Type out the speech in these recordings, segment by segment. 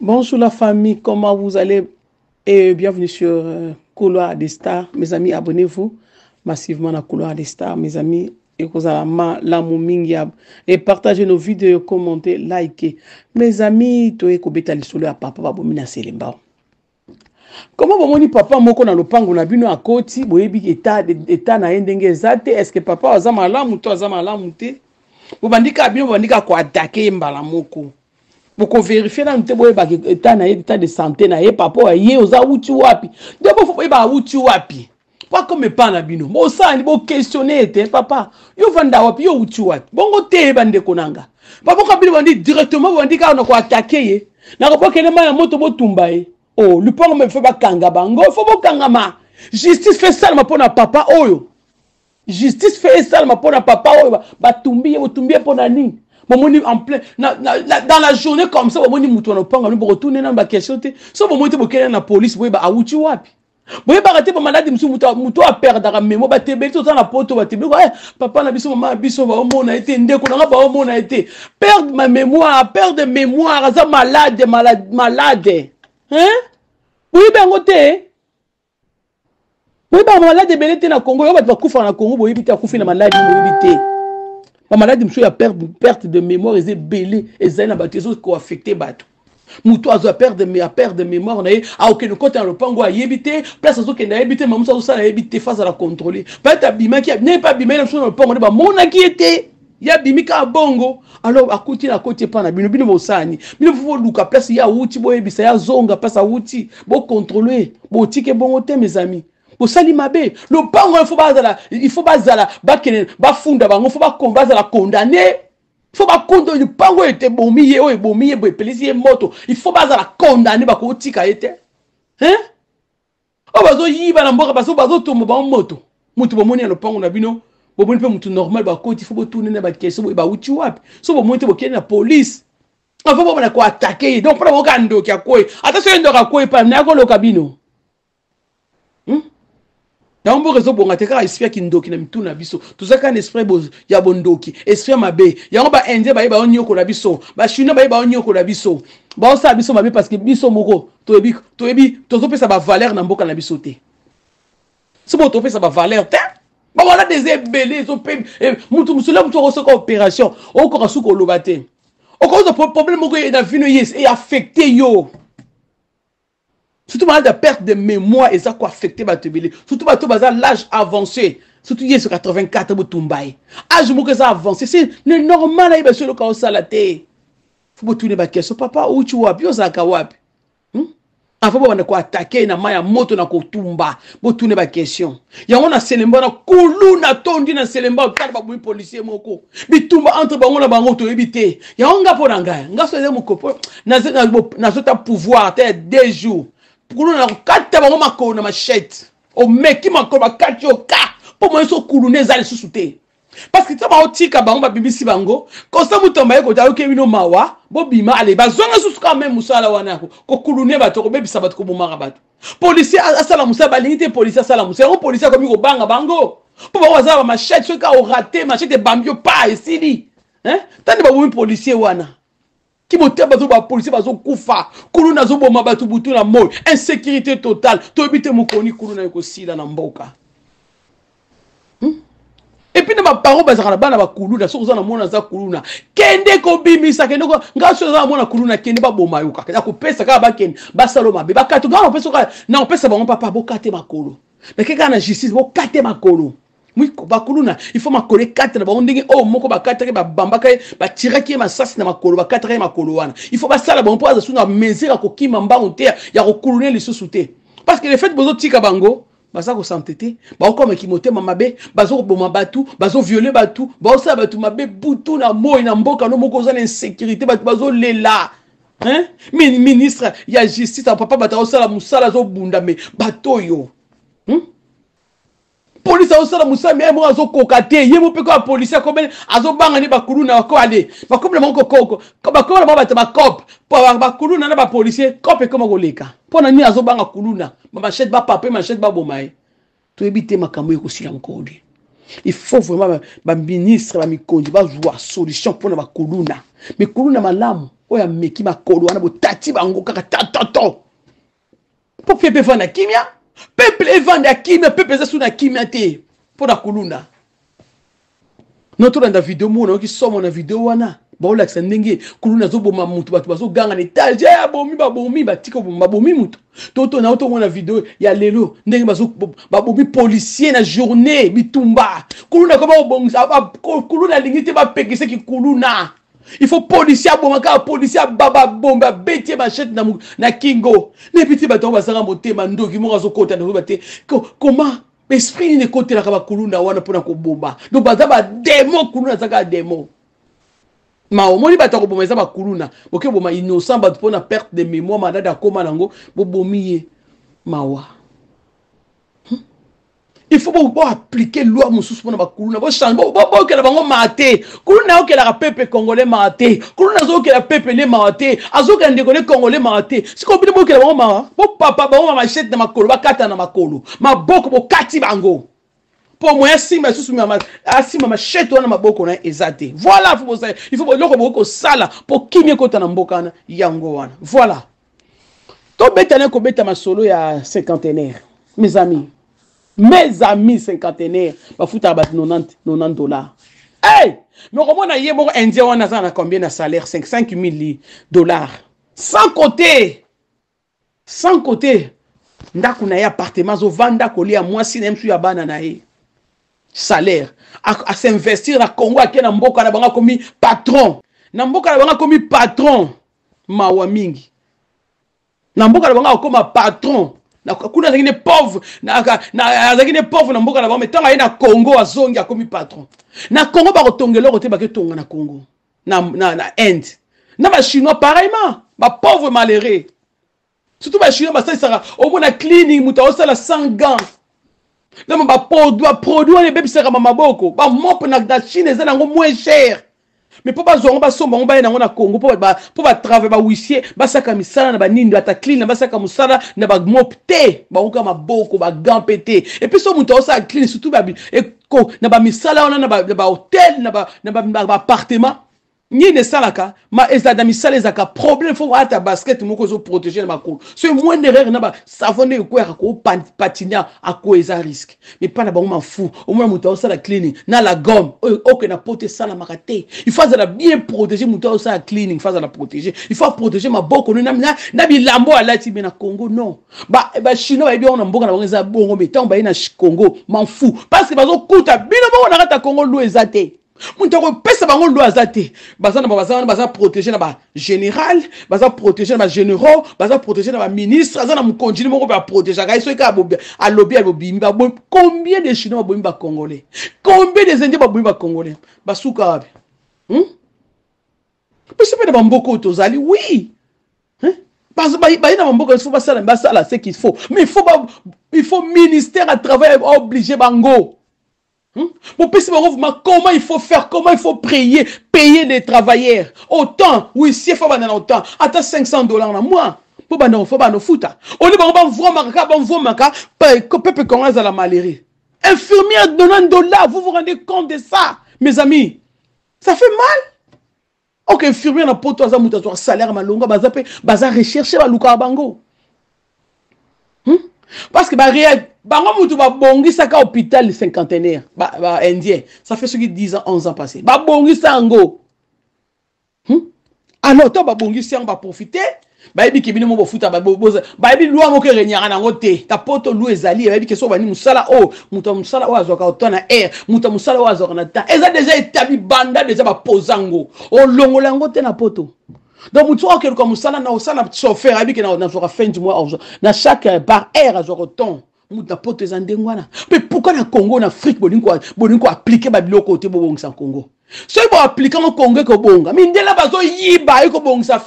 Bonjour la famille, comment vous allez? Et bienvenue sur Couloir des Stars. Mes amis, abonnez-vous massivement à Couloir des Stars, mes amis. Et partagez nos vidéos, commentez, likez. Mes amis, comment vous papa moko na lopango na bino akoti boyebi état na ndenge zate est-ce que papa azama la muto azama la muté bobandika bino bobandika ko attaquer mbala moko boko vérifier na muté boyeba état de santé na ye papa ye oza uti wapi ndebo fo boyeba uti wapi pas comme pas na bino bo sani bo questionner te papa yo vanda wapi yo uti wapi bongo te bande konanga papa ko bino bandi directement bobandika na ko attaquer ye na ko kele ma ya moto bo tumba ye. Oh, le pont me fait pas kanga bango, il faut pas kangama. Justice fait ça ma pona papa oyo. Justice fait ça ma pona papa oyo. Ba tumbi pona ni. Bomoni en plein dans la journée comme ça, bomoni mutu na panga no retourner na ba question te. So bomoni te bokela na police boye ba awuti wapi. Boye ba raté ba malade mutu a perdre la mémoire ba tebe tout na poto ba tebe. Papa na biso mama biso ba omona été ndeko na ba omona été. Perdre ma mémoire, perdre mémoire, ça malade. Hein? Oui, ben côté. Oui, ben malade belete na Congo, va kufa na Congo, boyebi ta kufi na malade boyebi te. Ma malade monsieur a perte de mémoire, et belé, et ça na batezo ko affecté bato. Muto azo perdre mémoire na a aucun côté en le pango a yebité, place azo ke na yebité, mamu ça ça na yebité face à la contrôler. Pas ta bima qui n'est pas bima na sur le pango ba mona qui était. Ya bimika bongo alors akuti na côté pa na bino bosani bino faut luka place ya uti boyebisa ya zonga place a uti bo contrôler bo tike bongo te mes amis bo sali mabe le pango il faut bazala bakene ba funda bango faut ba combattre la condamner faut ba condamner le pango était bomiye o bomiye bo pelisi moto il faut bazala condamner ba ko tika ete hein o bazo yiba na mboka bazo tomba ba moto mutu bomoni le pango na bino. Bon, on peut tout normal, bah quand il faut tourner dans la question, bah où tu vas? So bon, monter boquer la police. Enfin bon, on a quoi attaquer. Donc pour le gando qui a quoi? Attention, il n'aura quoi pas. N'a quoi le cabino? Dans bon réseau, bon attaquer, esprit qui n'do qui n'aime tout na biso. Tout ça qu'un esprit bon, y a bon doki. Esprit ma bé. Y a un bah indien bah on y a quoi la biso. Bah chinois bah on y a quoi la biso. Bah on sait biso ma bé parce que biso moko. Toebi, tout ça peut ça va valeur na mboka na biso te. C'est bon, tout peut ça va valeur te. Bon, voilà des ébélés, mutu reçoit opération, on a sous kolobate. On cause de problème que la vie est affecté yo. Surtout malade de perte de mémoire et ça quoi affecté ba tebele. Surtout ba to bazar l'âge avancé. Surtout yes 84 butumbai. Âge mo que ça avancé, c'est normal là il sur le cas ça la té. Faut tourner ba question papa où tu wapi yo za ka wapi. Enfin, on a quoi attaquer na maya moto na kotumba. Bo tourner ba question. Ya on a selemba na kulu na tondi na selemba kar ba bui policier moko. Bitumba entre bango na bango to ebité. Ya on ga pona nga. Nga so mo kopo na zota pouvoir te 2 jours. Kulu na kata bango makolo na machette. O meki makolo ba kati yo ka. Po mo so kulu ne zali susute. Parce que ça va otika bango ba bibisi bango kosa mutomba yeko ta oke bino mawa bo bima ale bazonga susu quand même musala wana ko kulune bato ko bebisa bato ko bomaka bato policier asala musala balingite policier asala musala ko policier ko mi ko banga bango po ba waza ba machette so ka o raté machette bambio pa esili hein tani ba bo policier wana ki bote bato ba policier bazo kufa kuluna zo boma bato butu na moy insécurité totale to ebite mukoni kuluna ko sila na mboka. Et puis, ma parole, bazara bana ba kuluna, so za na mona za kuluna. Kende ko bimisa kende ko ngaso za mona kuluna kende ba boma yuka. Ya ko pesa ka ba kende ba saloma be ba katu ga pesa ka na pesa ba mon papa bo kate makolo. Mais ke kana justice bo kate makolo. Oui ba kuluna, il faut makole kate na ba ndenge o moko ba kate ba bamba ka ba tira ki ma sasi na makolo ba kate ka makolo wana. Il faut ba sala ba mpo za suna mesira ko kima mba onte ya ko kulune li susute. Parce que le fait bozo tika bango baza ko santete ba ko meki motema mabe bazo ko boma batu bazo violer batu bazo batu mabe butu na moy na mboka no moko za insécurité batu bazo lela hein ministre ya justice papa bata osala musala zo bunda me batoyo police osala musala me mo azo kokate ye mo pe ko police ko ben azo banga ni bakulu na ko ale ba ko mo ko ba ko ba bata ba cop ba kulu na ba policier cop e ko leka pona ni azobanga kuluna machette ba pape machette ba bomae to ebite makambo ekosila mkodi Il faut vraiment ba ministre ba mikondi ba jouer solution pour na kuluna. Mais kuluna malamu oya meki makolo wana bo tati bango kaka tatato. Pour pepe vendre kimia, peuple vendre kimia, peuple za na kimia te pour na kuluna. Notre dans la vidéo mo qui somme na vidéo wana. Ba ola ndenge kuluna zo boma mutu batu bazo ganga na etage ya bomi batiko boma bomi mutu. Toto na auto na vidéo ya lelo ndenge bazo ba bomi policier na journée bitumba. Kuluna koma obongisa kuluna lingite ba pekise ki kuluna. Il faut policier bomaka policier baba bomba beti machette na kingo. Ne petit bato basanga motema ndoki mo zo kota na bate. Comment esprit ne côté la kaba kuluna wana pona ko bomba. Donc bazaba démon kuluna zaka démon. Ma omoni bato ko bomba za ba kuluna. Boke boma innocent bato pona perte de mémoire manada koma nango bo bomiye mawa. Il faut appliquer loi moussous pour nous kuluna bo changer bo que la bango maté kuluna que la peuple congolais maté kuluna zo que la peuple les maté azo que ndekole congolais maté si ko bi bo que la bango ma bo papa bango machette na makolo ba kata na makolo maboko bo kati bango pour moi si ma sous ma asi ma machette na maboko na ezate voilà il faut loko boko sala pour kimie kota na mboka na yango wana voilà to betana ko beta masolo ya cinquantenaire mes amis cinquantenaires, va foutre à battre 90 dollars. Hey! Mais comment on a eu un indien, on a combien de salaire? 5 000 dollars. Sans côté. Ndaku na appartement, zo vanda koli à moi si n'aime sur ya banana salaire. À s'investir à Congo, à Kenya, Mboka na banga komi patron. Na Mboka na banga komi patron. Mawa mingi. Na Mboka na banga komi patron. Kuna zingine pauvre na zingine pauvre na mboka na ba metanga na Congo azongi akomi patron na Congo ba kotongelo kote ba ketonga na Congo na Inde na ba chinois pareillement ba pauvre malheureux surtout ba chinois ba ça au moins na clinique muta osala 100 gants na ba produit les bébés sera maboko ba mop na Chine za nango moins cher. Mais pour pas zongo ba somba on ba na Congo pour ba travailler ba huissier ba saka misala na ba nindi ata clean ba saka musala na ba mopte ba uka maboko ba gant pété et puis so muto sa clean surtout ba et ko na ba misala on na ba hôtel na ba appartement ni ne salaka ma ezada misala ezaka problème faut ata basket moko zo protéger na makolo c'est moins d'erreur na ba savonner ko ya ko patinia à ko eza risque mais pas na ba on fou au moins muto sa la cleaning na la gomme OK na pote sala makate il faut la bien protéger muto sa cleaning faut la protéger il faut protéger ma boko na bilambo ala ti na Congo non ba chinois ba bien on mboka na bonza bongo metant ba na Congo m'en fou parce que bazo kuta bino ba na kata Congo lo ezate. Muntako pesa bango lo azate baza protéger na ba général baza protéger na ba généraux baza protéger na ba ministre azana mukonjini moko ba protéger ga iso ka a lobby ba combien de chinois ba congolais combien de indiens ba congolais basuka abi parce que ba mboko tozali oui parce que ba ina mboko il faut ba sala ce qu'il faut mais il faut ministère à travail obligé bango. Comment il faut faire, comment il faut payer les travailleurs. Autant, oui, si il faut autant, attends 500 dollars à moi. Pour bano fouta. On est bon peuple congolais à la malérie. Infirmière donnant $, vous vous rendez compte de ça, mes amis? Ça fait mal. Ok, infirmière n'a pas toi salaire malonga, baza rechercher la luka bango. Parce que bango mutu ba bongi saka hôpital cinquantenaire indien ça fait ce qui 10 ans 11 ans passé ba bongi sango alors to ba bongi si on va profiter ba ebi kibini mo bofuta ba ebi loi mo ke renyaka nango te ta poto loi ezali ba ebi ke so bani musala mutu musala azoka otona air mutu musala azoka na ta eza déjà établi banda déjà ba pozango o longolango te na poto. Donc, tu vois que comme ça, na chauffeur, avec na fin du mois, na chaque par air, à genre ton, na pote zandengwana. Mais pourquoi na Congo, na Afrique, boniko appliquer babilo côté bon sans Congo. Ce bon appliquer au Congo ko bonga. Mais ndela bazo yiba ko bonga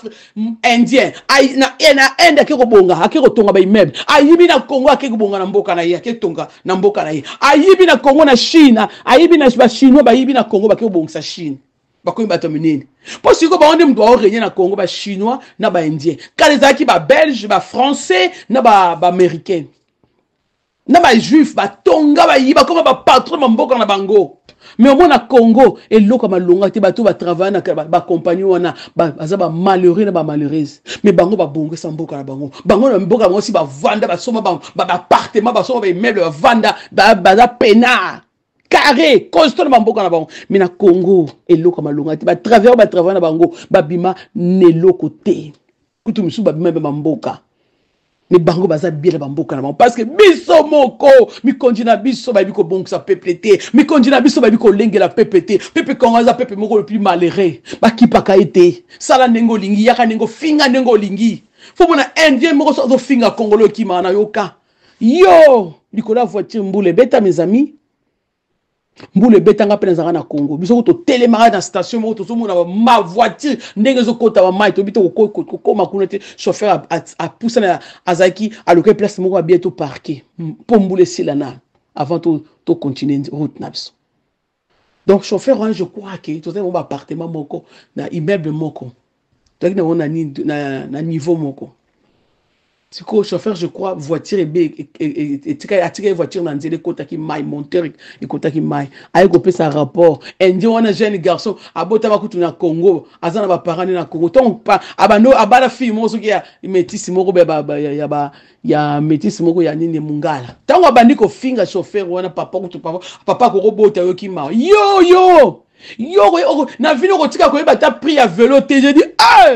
indien. Ai na enda ke ko bonga, akiko tonga ba immeuble. Ayibi na Congo akiko bonga na mboka na ye, akiko tonga na mboka na ye. Ayibi na Congo na Chine, ayibi na Chinois ba yibi na Congo ba ke bonga Chine. Bakomi batominini. Pour si ko ba onde mdo régner na Congo ba chinois na ba indien. Quand les aki ba belge, ba français na ba américain. na ba juif ba tonga ba yiba comme ba patron ba mboka na bango. Mais au moins na Congo et l'autre malonga te bato ba travailler na ba compagnie wana ba ba malheureux na ba malheureuse. Mais bango ba bongo sa mboka na bango. Bango na mboka bango si ba vanda ba soma ba appartement ba soma ba immeuble ba vanda ba pena carré construire na mboka na bango. Mais na Congo et l'autre malonga te ba travailler na bango ba bima ne lokote. Kutu misu ba bima ba mboka. Mais bango baza bien ba mboka na bango parce que biso moko mi konjina biso ba biko bongo sa pepete mi konjina biso ba biko lengela pepete pepe kongo za pepe moko le plus malheureux ba kipaka été sala nengo lingi yaka nengo finga nengo lingi fo mona indien moko so finga congolais ki mana yoka yo likola voiture mbule beta mes amis mbule beta nga pena zanga na Congo biso ko to télémara na station moko to so mona ma voiture ndenge zo kota ba mai to bito ko makuna te chauffeur a poussé na azaki a loqué place moko a bientôt parqué pour mbule silana avant to continuer route na biso. Donc chauffeur je crois que to un appartement moko na immeuble moko to na niveau moko. Si le chauffeur, je crois, voiture et voiture dans les côtés qui maille, monteur et côté qui maille. Avec un rapport. Indien, on a un jeune garçon, à Botama na Congo, à Zana parents na Congo. Donc, à la fille, moi, il y a métis, il y a métis, il y a nini mungala. Tant qu'on bandi ko finga chauffeur, on a papa ko robot qui maille. Yo, na vino ko tika ko yeba ta pris à vélo, j'ai dit, ah!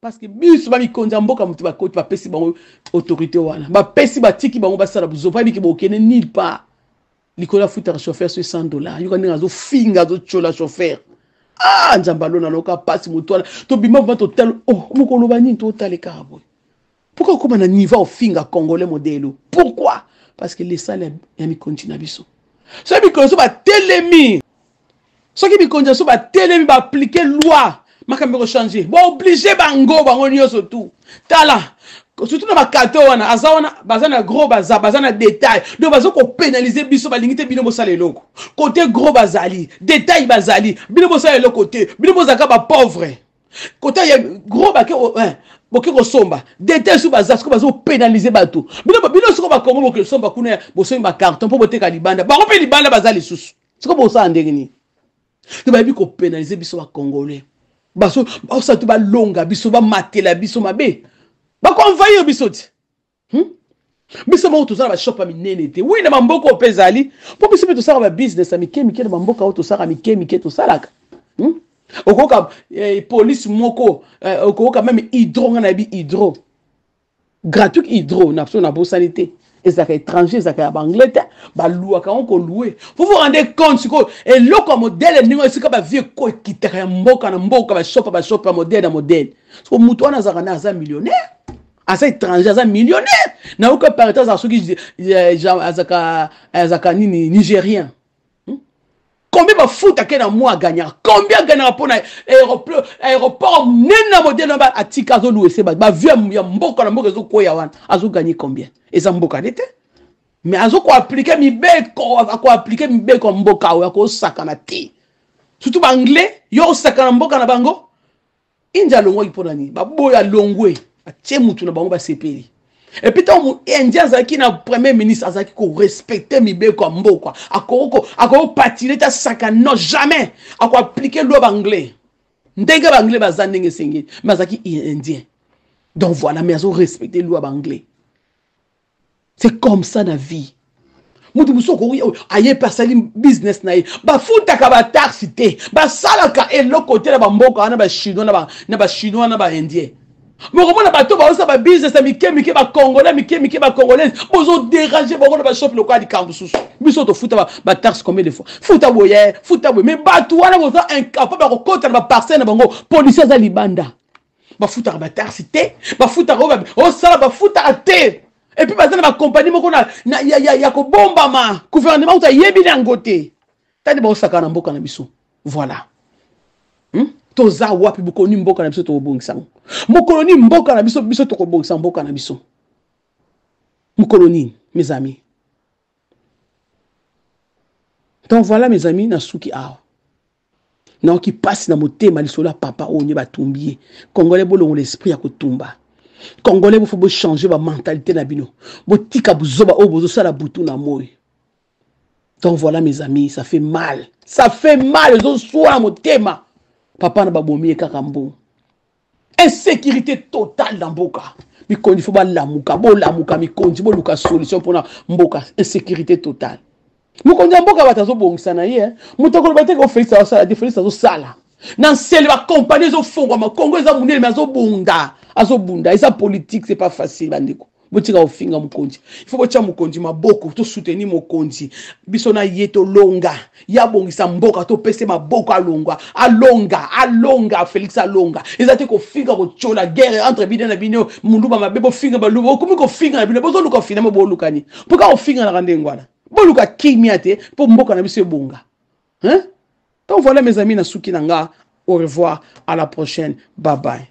Parce que bis ba mi konza mboka mutu ba koti ba pesi bango autorité wana ba pesi ba tiki bango ba sala buzo pa biki bokene nulle part likola futa chauffeur sur $100 yuka ninga zo finga zo chola chauffeur ah nzambalo na loka pasi mutu to bima ba to tel oh moko loba ni to tale karabo pourquoi comme na niveau finga congolais modèle pourquoi parce que les salaires ya mi continue biso so bi konzo ba telemi so ki bi konzo so ba telemi ba appliquer loi makambe ko changer bon obligé bango nyonso tout tala surtout na bakato wana azawana bazana gros bazana détail donc bazo ko pénaliser biso balingite bino bosala eloko côté gros bazali détail bazali bino bosala eloko côté bino bozaka ba pauvre côté ya gros bake boke ko somba détail sous bazas ko bazo pénaliser bato bino soko ba kongo boke somba kuna boso ba carton pour boteka libanda ba ko pe libanda bazali susu soko bosa ndenge ni to ba bi ko pénaliser biso ba congolais baso ça te ba longa biso ba matela biso mabe ba ko envahir biso ti biso mo to ça ba shop mi nene te oui na mamboko pezali po biso to ça ba business ami kemike na mamboko auto ça mi kemike to salaka okoka police moko okoka même hydro na bi hydro gratuit hydro na so na bo sanité et ça étranger ça ka Angleterre ba louer ka on ko louer vous vous rendez compte et loko modèle ningo sika ba vie ko kitaka mboka na mboka ba shop modèle na modèle so mutu wana za millionnaire asa étranger za millionnaire na uko par exemple ça soki azaka nini nigérien combien ba foot akena moi gagner combien gagner pour na aéroport nena modèle ba atika zo louer se ba vie ya mboka na mboka zo ko ya wana azo gagner combien et ça mboka nete mais azo ko appliquer mi beko ko appliquer mi beko mboka o ko sakana ti surtout ba anglais yo sakana mboka na bango inja longo ipona ni ba boya longwe atie mutu na bango ba sepeli et puis tant indien zaki na premier ministre azaki ko respecter mi beko mboka akoko patiner ta sakana non jamais ako appliquer loi anglais ndenge ba anglais ba ndenge sengi mais azaki indien donc voilà mais azo respecter loi anglais. C'est comme ça la vie. Mutu musoko aye pasali business na ye ba futa ka ba taxi te ba sala ka elo côté na ba mboka na ba chinois na ba indien. Mo komona ba to ba osa ba business na mikemike ba congolais bozo déranger ba na ba shop local di kambususu. Biso to futa ba taxi combien de fois. Futa boye mais ba to wana boza incapable ba ko kota na ba parcelle na bango policier za libanda. Ba futa ba taxi te ba futa o sala ba futa te. Et puis, parce que la compagnie, il y a bomba ma gouvernement, il y a bien côté. T'as dit, bon, ça, quand on a voilà. Toza wapi beaucoup ni mboka na biso to bongisa. Mokoloni mboka na biso biso to bongisa mboka na biso. Mokoloni, mes amis. Donc voilà, mes amis, na suki awa. Na qui passe na motema lisolo papa o ni batumbier. Congolais bolongo l'esprit ya kotumba. Congolais, il faut changer la mentalité na bino. Botika buzoba o bozo sala butu na moy. Donc voilà mes amis, ça fait mal. Ça fait mal, ils ont soin mon thème. Papa na babomi kakambo. Insécurité totale dans Mboka. Il faut pas l'amuka, bo luka solution pour la Mboka. Insécurité totale. Mukondi Mboka batazo bongisa na ye. Mutoko bate ko Félix sala, Félix azo sala. Nan sel va compagnie zo fongo ma Congo za munene mais azo bunda. Azo bunda, et ça politique c'est pas facile bandeko. Botika ofinga mukonzi. Il faut botia mukonzi maboko to soutenir mukonzi. Biso na yeto longa. Ya bongisa Mboka to pese maboko alonga Félix alonga. Ezate ko finga ko chola guerre entre bidena bino munduba mabebo finga baluba. Komi ko finga na bino bozo luka fina mo bolukani. Poka ko finga na rande ngwana. Boluka kimiate pour Mboka na biso bonga. Hein? Donc voilà mes amis na suki nanga. Au revoir, à la prochaine. Bye bye.